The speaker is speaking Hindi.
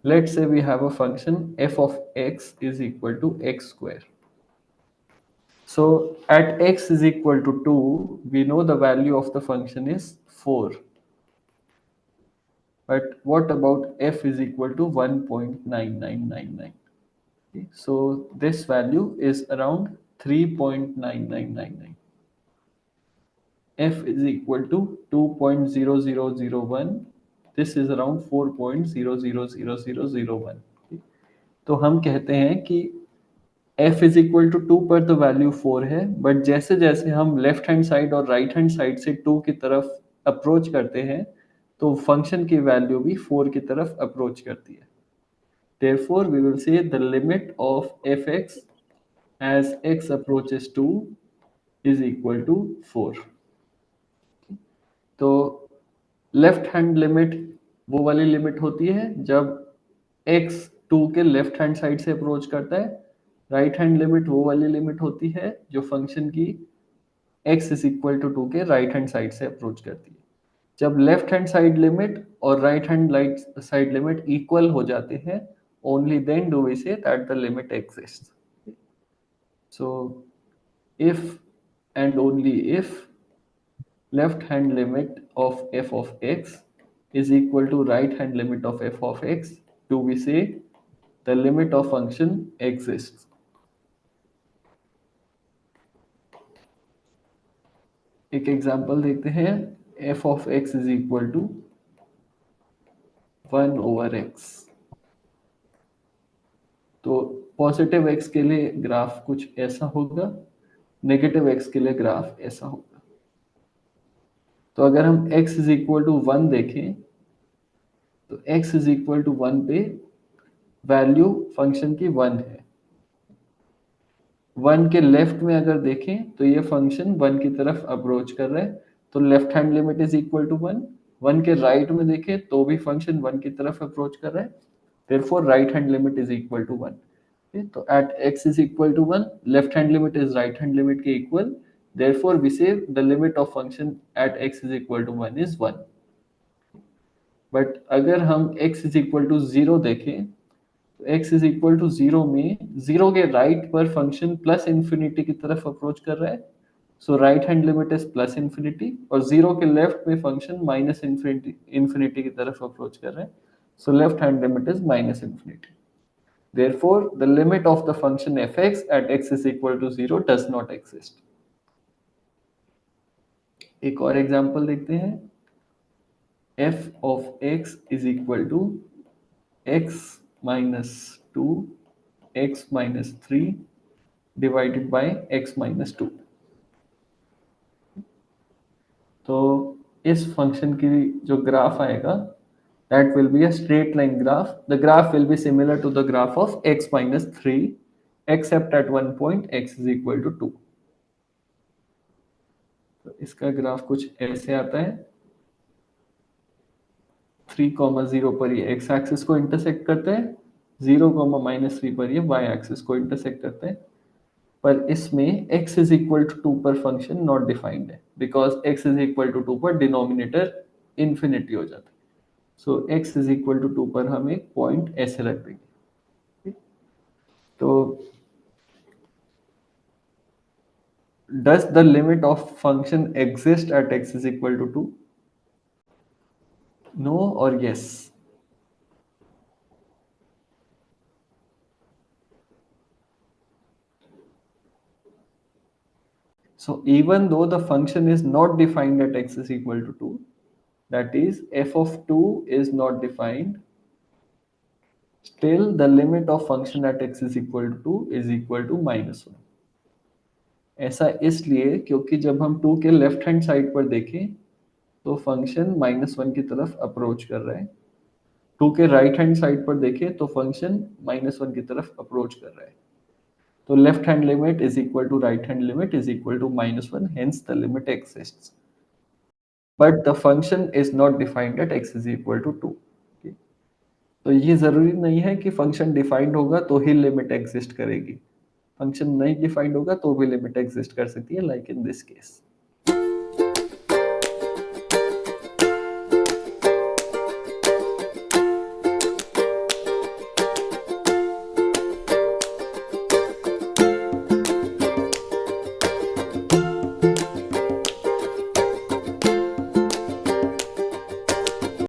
Let's say we have a function f of x is equal to x square. So at x is equal to 2, we know the value of the function is 4. But what about f is equal to 1.9999? Okay, so this value is around 3.9999. F is equal to 2.0001. This is around 4.000001. तो हम कहते हैं कि f इज इक्वल टू 2 पर तो वैल्यू 4 है, बट जैसे जैसे हम लेफ्ट हैंड साइड और राइट हैंड साइड से 2 की तरफ अप्रोच करते हैं तो फंक्शन की वैल्यू भी 4 की तरफ अप्रोच करती है. Therefore, we will say the limit of fx as x approaches 2 is equal to 4. तो लेफ्ट हैंड लिमिट वो वाली लिमिट होती है जब x 2 के लेफ्ट हैंड साइड से अप्रोच करता है. राइट हैंड लिमिट वो वाली लिमिट होती है जो फंक्शन की x इज इक्वल टू 2 के राइट हैंड साइड से अप्रोच करती है. जब लेफ्ट हैंड साइड लिमिट और right hand side limit equal हो जाते हैं, only then do we say that the limit exists. So if and only if left hand limit of f of x is equal to right hand limit of f of x, do we say the limit of function exists. एक एग्जांपल देखते हैं. f of x is equal to 1 over x. तो पॉजिटिव x के लिए ग्राफ कुछ ऐसा होगा, नेगेटिव x के लिए ग्राफ ऐसा होगा. तो अगर हम x इज इक्वल टू 1 देखें तो x इज इक्वल टू 1 पे वैल्यू फंक्शन की 1 है. 1 के लेफ्ट में अगर देखें तो ये फंक्शन 1 की तरफ अप्रोच कर रहा है, तो left hand limit is equal to 1. 1 के राइट में देखें तो भी फंक्शन 1 की तरफ अप्रोच कर रहा है, therefore right hand limit is equal to 1. तो at x is equal to 1, left hand limit is right hand limit के equal, therefore we say the limit of function at x is equal to 1 is 1. But अगर हम x is equal to 0 देखें तो x is equal to 0 में 0 के राइट पर फंक्शन प्लस इन्फिनिटी की तरफ अप्रोच कर रहा है, so right hand limit is plus infinity, और 0 के लेफ्ट में फंक्शन माइनस इन्फिनिटी की तरफ अप्रोच कर रहा है, so left hand limit is minus infinity. Therefore, the limit of the function fx at x is equal to 0 does not exist. एक और एग्जांपल देखते हैं. f of x is equal to x minus 2 x minus 3 divided by x minus 2. तो इस फंक्शन की जो ग्राफ आएगा that will be a straight line graph. The graph will be similar to the graph of x minus 3 except at one point x is equal to 2. तो इसका ग्राफ कुछ ऐसे आता है. 3,0 पर ये x एक्सिस को इंटरसेक्ट करते हैं, 0,-3 पर ये y एक्सिस को इंटरसेक्ट करते हैं. पर इसमें x इज इक्वल टू 2 पर फंक्शन नॉट डिफाइंड है, because x is equal to 2 पर डिनोमिनेटर इन्फिनिटी हो जाता है. So x is equal to 2 पर हम एक पॉइंट ऐसे रख देंगे. तो does the limit of function exist at x is equal to 2? No or yes? So even though the function is not defined at x is equal to 2, that is f of 2 is not defined, still the limit of function at x is equal to 2 is equal to -1. ऐसा इसलिए क्योंकि जब हम 2 के लेफ्ट हैंड साइड पर देखें तो फंक्शन -1 की तरफ अप्रोच कर रहा है. 2 के राइट हैंड साइड पर देखें तो फंक्शन -1 की तरफ अप्रोच कर रहा है. तो left hand limit is equal to right hand limit is equal to -1, hence the limit exists. But the function is not defined at x is equal to 2. तो ये जरूरी नहीं है कि फंक्शन डिफाइंड होगा तो ही लिमिट एग्जिस्ट करेगी. फंक्शन नहीं डिफाइंड होगा तो भी लिमिट एग्जिस्ट कर सकती है, लाइक इन दिस केस.